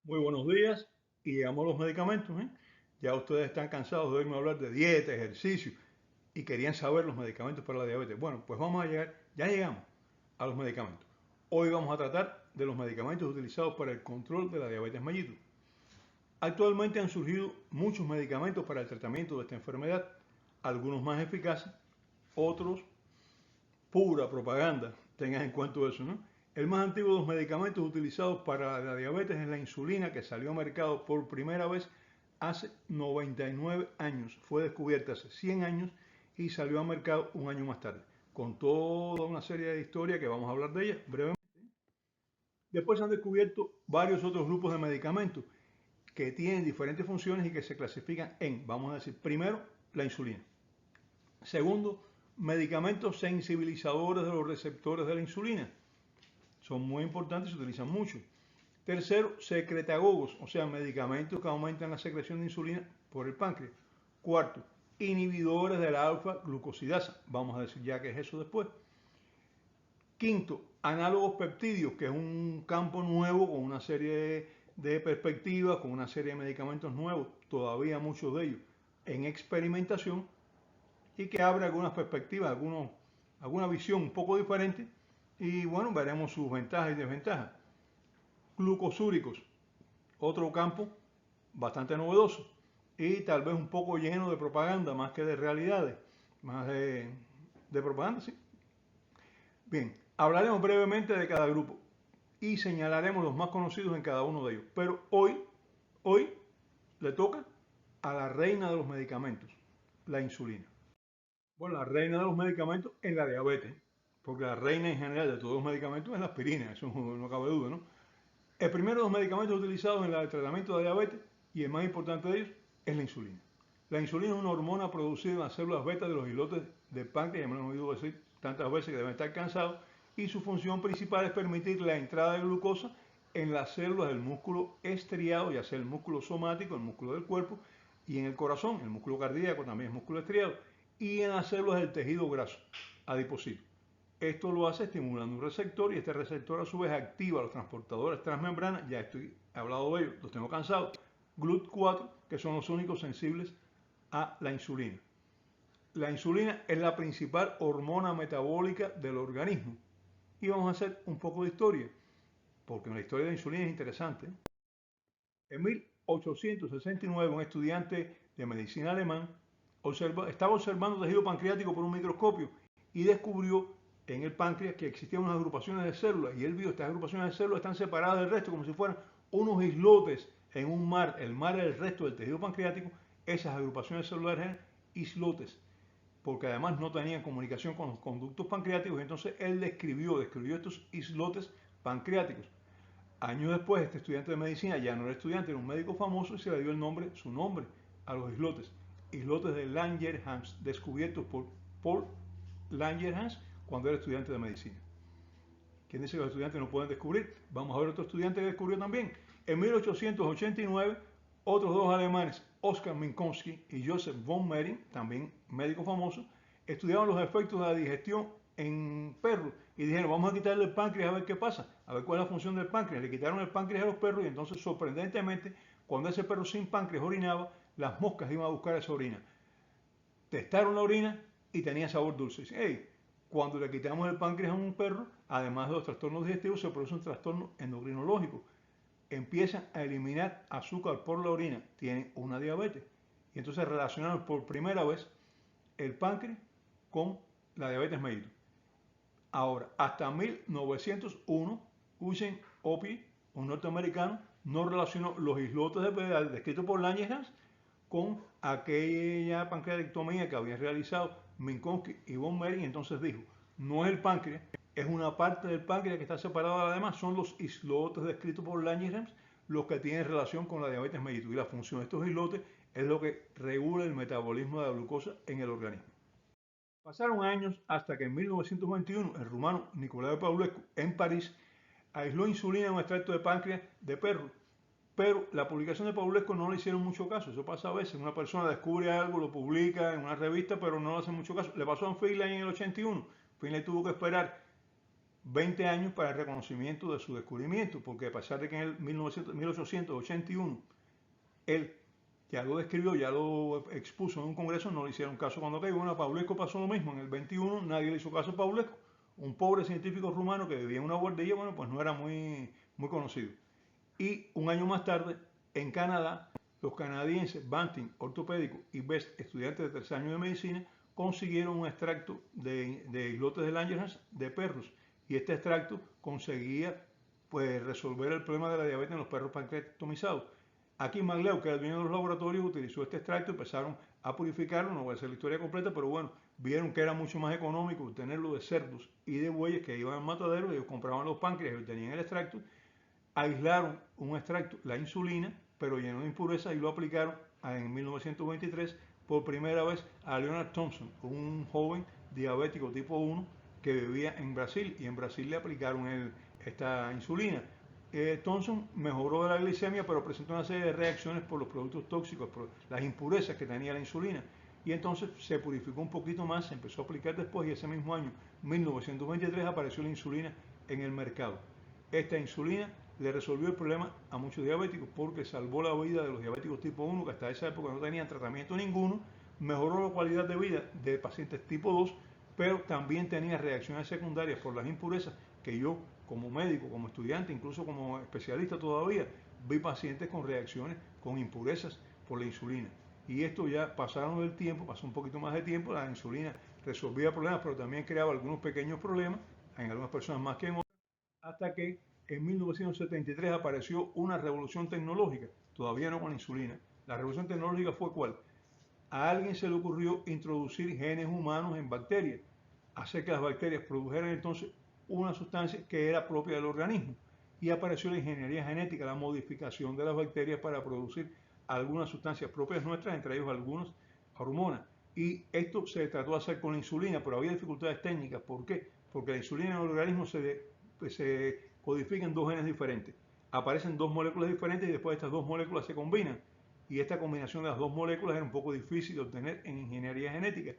Muy buenos días y llegamos a los medicamentos, ¿eh? Ya ustedes están cansados de oírme hablar de dieta, ejercicio y querían saber los medicamentos para la diabetes. Bueno, pues vamos a llegar, ya llegamos a los medicamentos. Hoy vamos a tratar de los medicamentos utilizados para el control de la diabetes mellitus. Actualmente han surgido muchos medicamentos para el tratamiento de esta enfermedad, algunos más eficaces, otros pura propaganda, tengan en cuenta eso, ¿no? El más antiguo de los medicamentos utilizados para la diabetes es la insulina, que salió al mercado por primera vez hace 99 años. Fue descubierta hace 100 años y salió al mercado un año más tarde, con toda una serie de historias que vamos a hablar de ellas brevemente. Después se han descubierto varios otros grupos de medicamentos que tienen diferentes funciones y que se clasifican en, vamos a decir, primero, la insulina. Segundo, medicamentos sensibilizadores de los receptores de la insulina. Son muy importantes y se utilizan mucho. Tercero, secretagogos, o sea, medicamentos que aumentan la secreción de insulina por el páncreas. Cuarto, inhibidores de la alfa-glucosidasa. Vamos a decir ya qué es eso después. Quinto, análogos peptídeos, que es un campo nuevo con una serie de perspectivas, con una serie de medicamentos nuevos, todavía muchos de ellos en experimentación y que abre algunas perspectivas, alguna visión un poco diferente y bueno, veremos sus ventajas y desventajas. Glucosúricos, otro campo bastante novedoso y tal vez un poco lleno de propaganda más que de realidades, más de propaganda, sí. Bien, hablaremos brevemente de cada grupo y señalaremos los más conocidos en cada uno de ellos. Pero hoy le toca a la reina de los medicamentos, la insulina. Bueno, la reina de los medicamentos es la diabetes, porque la reina en general de todos los medicamentos es la aspirina, eso no cabe duda, ¿no? El primero de los medicamentos utilizados en el tratamiento de la diabetes, y el más importante de ellos, es la insulina. La insulina es una hormona producida en las células beta de los islotes del páncreas, ya me lo he oído decir tantas veces que deben estar cansados, y su función principal es permitir la entrada de glucosa en las células del músculo estriado, ya sea el músculo somático, el músculo del cuerpo, y en el corazón, el músculo cardíaco también es músculo estriado, y en las células del tejido graso, adipocito. Esto lo hace estimulando un receptor y este receptor a su vez activa los transportadores transmembranas, ya estoy hablado de ellos, los tengo cansados, GLUT4, que son los únicos sensibles a la insulina. La insulina es la principal hormona metabólica del organismo. Y vamos a hacer un poco de historia, porque la historia de la insulina es interesante. En 1869, un estudiante de medicina alemán estaba observando tejido pancreático por un microscopio y descubrió en el páncreas que existían unas agrupaciones de células y él vio estas agrupaciones de células están separadas del resto como si fueran unos islotes en un mar. El mar es el resto del tejido pancreático, esas agrupaciones celulares eran islotes porque además no tenían comunicación con los conductos pancreáticos y entonces él describió estos islotes pancreáticos. Años después, este estudiante de medicina ya no era estudiante, era un médico famoso y se le dio su nombre a los islotes. Islotes de Langerhans, descubiertos por Paul Langerhans cuando era estudiante de medicina. ¿Quién dice que los estudiantes no pueden descubrir? Vamos a ver otro estudiante que descubrió también. En 1889, otros dos alemanes, Oskar Minkowski y Joseph von Mering, también médico famoso, estudiaron los efectos de la digestión en perros y dijeron, vamos a quitarle el páncreas a ver qué pasa, a ver cuál es la función del páncreas. Le quitaron el páncreas a los perros y entonces, sorprendentemente, cuando ese perro sin páncreas orinaba, las moscas iban a buscar esa orina. Testaron la orina y tenía sabor dulce. Dicen, hey, cuando le quitamos el páncreas a un perro, además de los trastornos digestivos, se produce un trastorno endocrinológico. Empiezan a eliminar azúcar por la orina, tienen una diabetes. Y entonces relacionaron por primera vez el páncreas con la diabetes mellitus. Ahora, hasta 1901, Eugene Opie, un norteamericano, no relacionó los islotes de pedal descritos por Langerhans con aquella pancreatectomía que habían realizado Minkowski y von Mering. Entonces dijo, no es el páncreas, es una parte del páncreas que está separada de la demás, son los islotes descritos por Langerhans los que tienen relación con la diabetes mellitus. Y la función de estos islotes es lo que regula el metabolismo de la glucosa en el organismo. Pasaron años hasta que en 1921 el rumano Nicolae Pavlescu en París aisló insulina en un extracto de páncreas de perro. Pero la publicación de Pavlescu no le hicieron mucho caso. Eso pasa a veces. Una persona descubre algo, lo publica en una revista, pero no le hace mucho caso. Le pasó a Finlay en el 81. Finlay tuvo que esperar 20 años para el reconocimiento de su descubrimiento, porque a pesar de que en el 1881 él ya lo describió, ya lo expuso en un congreso, no le hicieron caso cuando cayó. Bueno, a Pavlesco pasó lo mismo, en el 21 nadie le hizo caso a Pavlesco, un pobre científico rumano que vivía en una guardilla, bueno, pues no era muy conocido. Y un año más tarde, en Canadá, los canadienses Banting, ortopédico, y Best, estudiantes de tercer año de medicina, consiguieron un extracto de islotes de Langerhans de perros. Y este extracto conseguía pues, resolver el problema de la diabetes en los perros pancreatomizados. Aquí MacLeod, que era el dueño de los laboratorios, utilizó este extracto, empezaron a purificarlo, no voy a hacer la historia completa, pero bueno, vieron que era mucho más económico obtenerlo de cerdos y de bueyes que iban al matadero, ellos compraban los páncreas y obtenían el extracto, aislaron un extracto, la insulina, pero lleno de impurezas y lo aplicaron en 1923 por primera vez a Leonard Thompson, un joven diabético tipo 1 que vivía en Brasil y en Brasil le aplicaron esta insulina. Thompson mejoró de la glicemia, pero presentó una serie de reacciones por los productos tóxicos, por las impurezas que tenía la insulina. Y entonces se purificó un poquito más, se empezó a aplicar después y ese mismo año, 1923, apareció la insulina en el mercado. Esta insulina le resolvió el problema a muchos diabéticos porque salvó la vida de los diabéticos tipo 1 que hasta esa época no tenían tratamiento ninguno, mejoró la calidad de vida de pacientes tipo 2, pero también tenía reacciones secundarias por las impurezas que yo como médico, como estudiante, incluso como especialista todavía, vi pacientes con reacciones con impurezas por la insulina. Y esto ya pasaron del tiempo, pasó un poquito más de tiempo, la insulina resolvía problemas, pero también creaba algunos pequeños problemas, en algunas personas más que en otras, hasta que en 1973 apareció una revolución tecnológica, todavía no con la insulina. La revolución tecnológica fue ¿cuál? A alguien se le ocurrió introducir genes humanos en bacterias, hacer que las bacterias produjeran entonces una sustancia que era propia del organismo. Y apareció la ingeniería genética, la modificación de las bacterias para producir algunas sustancias propias nuestras, entre ellos algunas hormonas. Y esto se trató de hacer con la insulina, pero había dificultades técnicas. ¿Por qué? Porque la insulina en el organismo se codifica en dos genes diferentes. Aparecen dos moléculas diferentes y después estas dos moléculas se combinan. Y esta combinación de las dos moléculas era un poco difícil de obtener en ingeniería genética.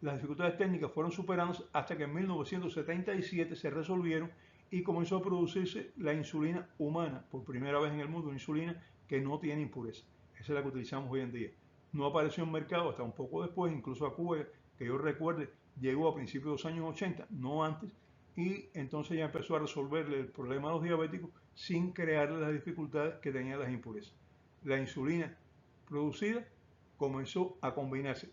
Las dificultades técnicas fueron superándose hasta que en 1977 se resolvieron y comenzó a producirse la insulina humana, por primera vez en el mundo, una insulina que no tiene impureza. Esa es la que utilizamos hoy en día. No apareció en mercado hasta un poco después, incluso a Cuba, que yo recuerde, llegó a principios de los años 80, no antes, y entonces ya empezó a resolverle el problema a los diabéticos sin crearle las dificultades que tenían las impurezas. La insulina producida comenzó a combinarse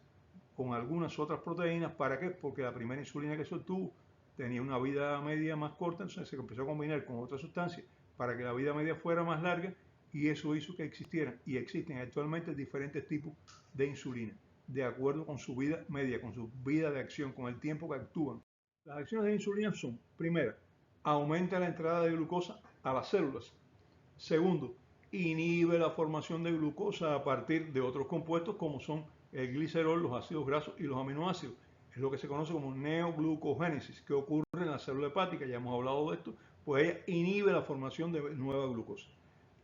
con algunas otras proteínas. ¿Para qué? Porque la primera insulina que se obtuvo tenía una vida media más corta, entonces se empezó a combinar con otras sustancias para que la vida media fuera más larga y eso hizo que existieran y existen actualmente diferentes tipos de insulina, de acuerdo con su vida media, con su vida de acción, con el tiempo que actúan. Las acciones de insulina son, primera, aumenta la entrada de glucosa a las células. Segundo, inhibe la formación de glucosa a partir de otros compuestos como son el glicerol, los ácidos grasos y los aminoácidos. Es lo que se conoce como neoglucogénesis, que ocurre en la célula hepática, ya hemos hablado de esto, pues ella inhibe la formación de nueva glucosa.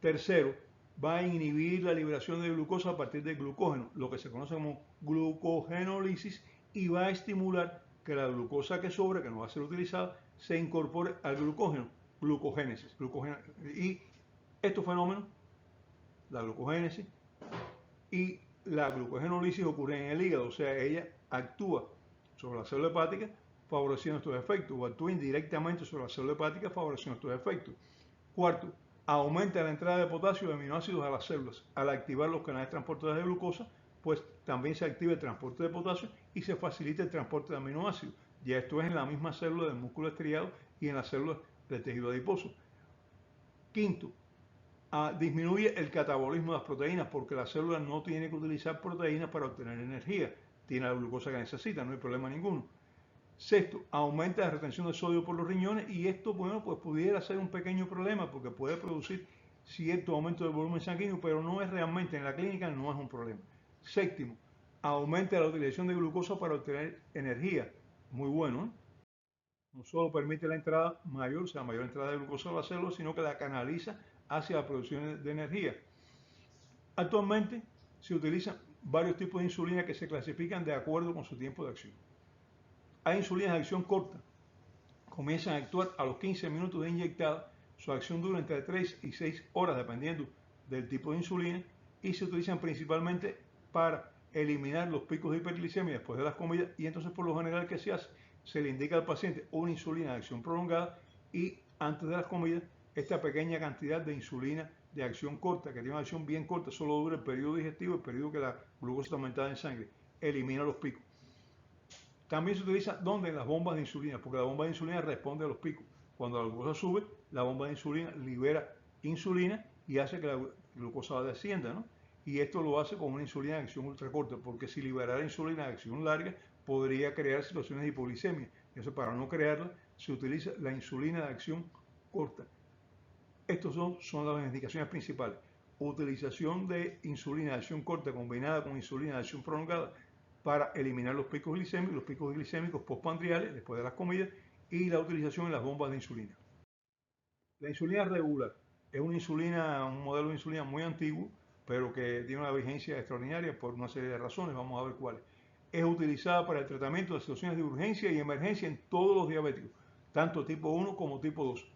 Tercero, va a inhibir la liberación de glucosa a partir del glucógeno, lo que se conoce como glucogenólisis, y va a estimular que la glucosa que sobra, que no va a ser utilizada, se incorpore al glucógeno, glucogénesis. Y estos fenómenos, la glucogénesis y la glucogenólisis, ocurren en el hígado, o sea, ella actúa sobre la célula hepática favoreciendo estos efectos, o actúa indirectamente sobre la célula hepática favoreciendo estos efectos. Cuarto, aumenta la entrada de potasio y aminoácidos a las células. Al activar los canales transportadores de glucosa, pues también se activa el transporte de potasio y se facilita el transporte de aminoácidos. Ya esto es en la misma célula del músculo estriado y en las células del tejido adiposo. Quinto, disminuye el catabolismo de las proteínas porque la célula no tiene que utilizar proteínas para obtener energía. Tiene la glucosa que necesita, no hay problema ninguno. Sexto, aumenta la retención de sodio por los riñones y esto, bueno, pues pudiera ser un pequeño problema porque puede producir cierto aumento del volumen sanguíneo, pero no es realmente, en la clínica no es un problema. Séptimo, aumenta la utilización de glucosa para obtener energía. Muy bueno, ¿eh? No solo permite la entrada mayor, o sea, mayor entrada de glucosa a la célula, sino que la canaliza hacia la producción de energía. Actualmente se utilizan varios tipos de insulina que se clasifican de acuerdo con su tiempo de acción. Hay insulinas de acción corta, comienzan a actuar a los 15 minutos de inyectada. Su acción dura entre 3 y 6 horas dependiendo del tipo de insulina y se utilizan principalmente para eliminar los picos de hiperglicemia después de las comidas y entonces por lo general que se hace, se le indica al paciente una insulina de acción prolongada y antes de las comidas esta pequeña cantidad de insulina de acción corta, que tiene una acción bien corta, solo dura el periodo digestivo, el periodo que la glucosa está aumentada en sangre, elimina los picos. También se utiliza donde en las bombas de insulina, porque la bomba de insulina responde a los picos. Cuando la glucosa sube, la bomba de insulina libera insulina y hace que la glucosa descienda, ¿no? Y esto lo hace con una insulina de acción ultracorta, porque si liberara insulina de acción larga, podría crear situaciones de hipoglicemia. Eso para no crearla, se utiliza la insulina de acción corta. Estos son las indicaciones principales. Utilización de insulina de acción corta combinada con insulina de acción prolongada para eliminar los picos glicémicos postprandiales después de las comidas y la utilización en las bombas de insulina. La insulina regular es un modelo de insulina muy antiguo, pero que tiene una vigencia extraordinaria por una serie de razones, vamos a ver cuáles. Es utilizada para el tratamiento de situaciones de urgencia y emergencia en todos los diabéticos, tanto tipo 1 como tipo 2.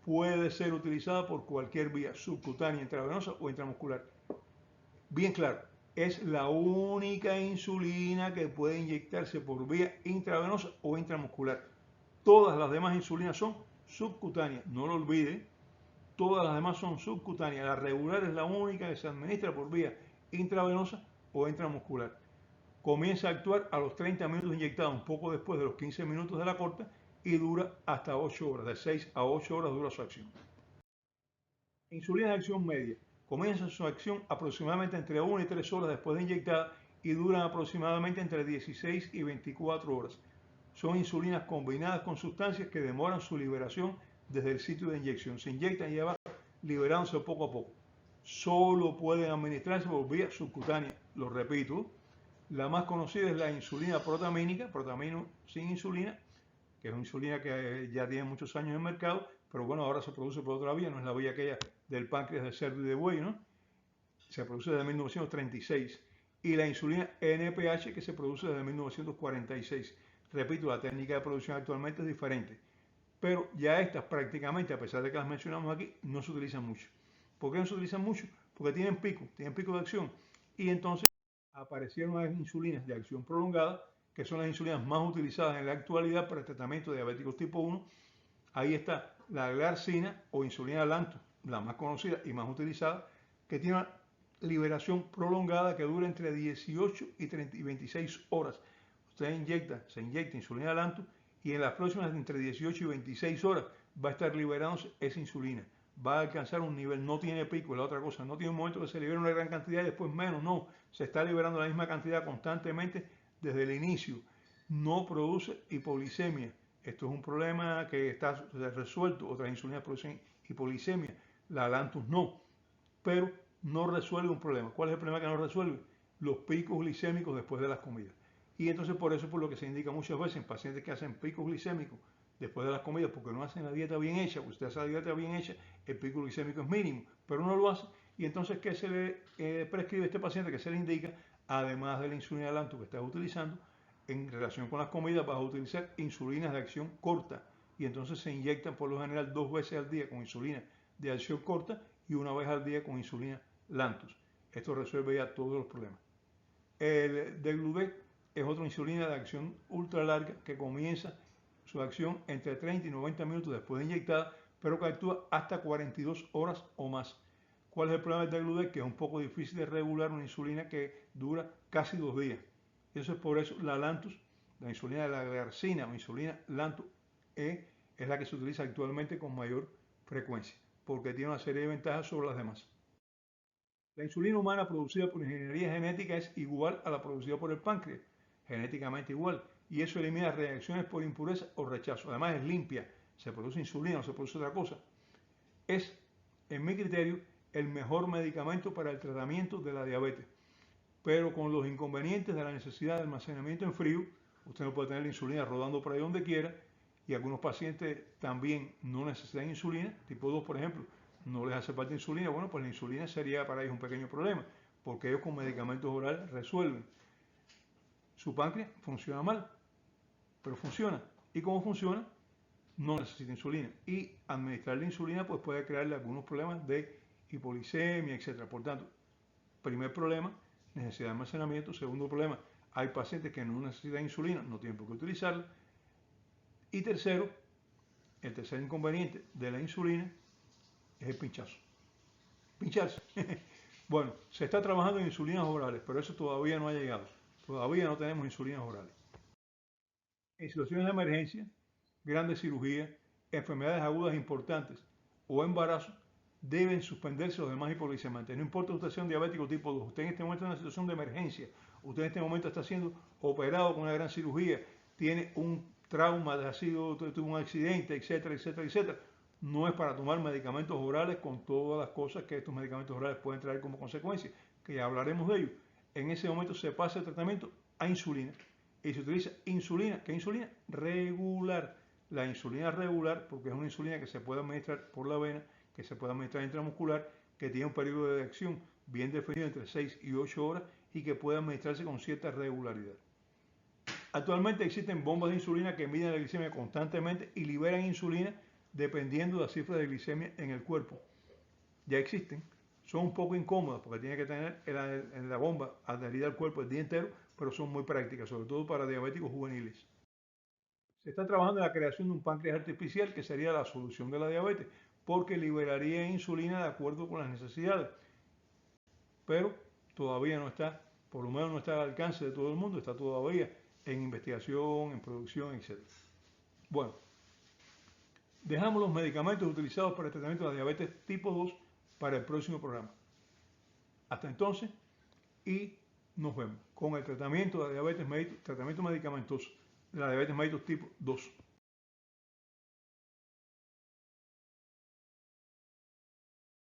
Puede ser utilizada por cualquier vía subcutánea, intravenosa o intramuscular. Bien claro, es la única insulina que puede inyectarse por vía intravenosa o intramuscular. Todas las demás insulinas son subcutáneas, no lo olviden, todas las demás son subcutáneas. La regular es la única que se administra por vía intravenosa o intramuscular. Comienza a actuar a los 30 minutos inyectada, un poco después de los 15 minutos de la corta y dura hasta 8 horas, de 6 a 8 horas dura su acción. Insulina de acción media. Comienza su acción aproximadamente entre 1 y 3 horas después de inyectada y duran aproximadamente entre 16 y 24 horas. Son insulinas combinadas con sustancias que demoran su liberación desde el sitio de inyección. Se inyectan y ya va liberándose poco a poco. Solo pueden administrarse por vía subcutánea. Lo repito, la más conocida es la insulina protamínica, protamino sin insulina, que es una insulina que ya tiene muchos años en el mercado, pero bueno, ahora se produce por otra vía, no es la vía aquella del páncreas de cerdo y de buey, ¿no? Se produce desde 1936. Y la insulina NPH que se produce desde 1946. Repito, la técnica de producción actualmente es diferente, pero ya estas prácticamente, a pesar de que las mencionamos aquí, no se utilizan mucho. ¿Por qué no se utilizan mucho? Porque tienen pico de acción. Y entonces aparecieron las insulinas de acción prolongada, que son las insulinas más utilizadas en la actualidad para el tratamiento de diabéticos tipo 1. Ahí está la glarcina o insulina Lantus, la más conocida y más utilizada, que tiene una liberación prolongada que dura entre 18 y 26 horas. Usted se inyecta insulina Lantus y en las próximas entre 18 y 26 horas va a estar liberándose esa insulina. Va a alcanzar un nivel, no tiene pico, es la otra cosa, no tiene un momento que se libera una gran cantidad y después menos, no, se está liberando la misma cantidad constantemente desde el inicio. No produce hipoglicemia. Esto es un problema que está resuelto. Otras insulinas producen hipoglicemia, la Lantus no, pero no resuelve un problema. ¿Cuál es el problema que no resuelve? Los picos glicémicos después de las comidas. Y entonces por eso es por lo que se indica muchas veces en pacientes que hacen picos glicémicos después de las comidas, porque no hacen la dieta bien hecha. Usted hace la dieta bien hecha, el pico glicémico es mínimo, pero no lo hace. Y entonces, ¿qué se le prescribe a este paciente? Que se le indica, además de la insulina Lantus que está utilizando, en relación con las comidas vas a utilizar insulinas de acción corta y entonces se inyectan por lo general 2 veces al día con insulina de acción corta y 1 vez al día con insulina Lantus. Esto resuelve ya todos los problemas. El Degludec es otra insulina de acción ultra larga que comienza su acción entre 30 y 90 minutos después de inyectada, pero que actúa hasta 42 horas o más. ¿Cuál es el problema del Degludec? Que es un poco difícil de regular una insulina que dura casi 2 días. Eso es por eso la Lantus, la insulina de la glarcina o insulina Lantus E, es la que se utiliza actualmente con mayor frecuencia, porque tiene una serie de ventajas sobre las demás. La insulina humana producida por ingeniería genética es igual a la producida por el páncreas, genéticamente igual, y eso elimina reacciones por impureza o rechazo. Además es limpia, se produce insulina, no se produce otra cosa. Es, en mi criterio, el mejor medicamento para el tratamiento de la diabetes, pero con los inconvenientes de la necesidad de almacenamiento en frío. Usted no puede tener la insulina rodando por ahí donde quiera, y algunos pacientes también no necesitan insulina, tipo 2 por ejemplo, no les hace falta insulina. Bueno, pues la insulina sería para ellos un pequeño problema, porque ellos con medicamentos orales resuelven. Su páncreas funciona mal, pero funciona. ¿Y cómo funciona? no necesita insulina. Y administrar la insulina pues puede crearle algunos problemas de hipoglicemia, etc. Por tanto, primer problema, necesidad de almacenamiento. Segundo problema, hay pacientes que no necesitan insulina, no tienen por qué utilizarla. Y tercero, el tercer inconveniente de la insulina es el pinchazo. Pincharse. Bueno, se está trabajando en insulinas orales, pero eso todavía no ha llegado. Todavía no tenemos insulinas orales. En situaciones de emergencia, grandes cirugías, enfermedades agudas importantes o embarazo, deben suspenderse los demás hipoglicemiantes. No importa usted sea un diabético tipo 2, usted en este momento está en una situación de emergencia, usted en este momento está siendo operado con una gran cirugía, tiene un trauma, tuvo un accidente, etcétera, etcétera, etcétera. No es para tomar medicamentos orales con todas las cosas que estos medicamentos orales pueden traer como consecuencia, que ya hablaremos de ello. En ese momento se pasa el tratamiento a insulina y se utiliza insulina. ¿Qué insulina? Regular. La insulina regular, porque es una insulina que se puede administrar por la vena, que se puede administrar intramuscular, que tiene un periodo de acción bien definido entre 6 y 8 horas y que puede administrarse con cierta regularidad. Actualmente existen bombas de insulina que miden la glicemia constantemente y liberan insulina dependiendo de la cifra de glicemia en el cuerpo. Ya existen, son un poco incómodas porque tiene que tener en la bomba adherida al cuerpo el día entero, pero son muy prácticas, sobre todo para diabéticos juveniles. Se está trabajando en la creación de un páncreas artificial que sería la solución de la diabetes, porque liberaría insulina de acuerdo con las necesidades, pero todavía no está, por lo menos no está al alcance de todo el mundo, está todavía en investigación, en producción, etc. Bueno, dejamos los medicamentos utilizados para el tratamiento de la diabetes tipo 2 para el próximo programa. Hasta entonces, y nos vemos con el tratamiento de la diabetes mellitus, tratamiento medicamentoso de la diabetes mellitus tipo 2.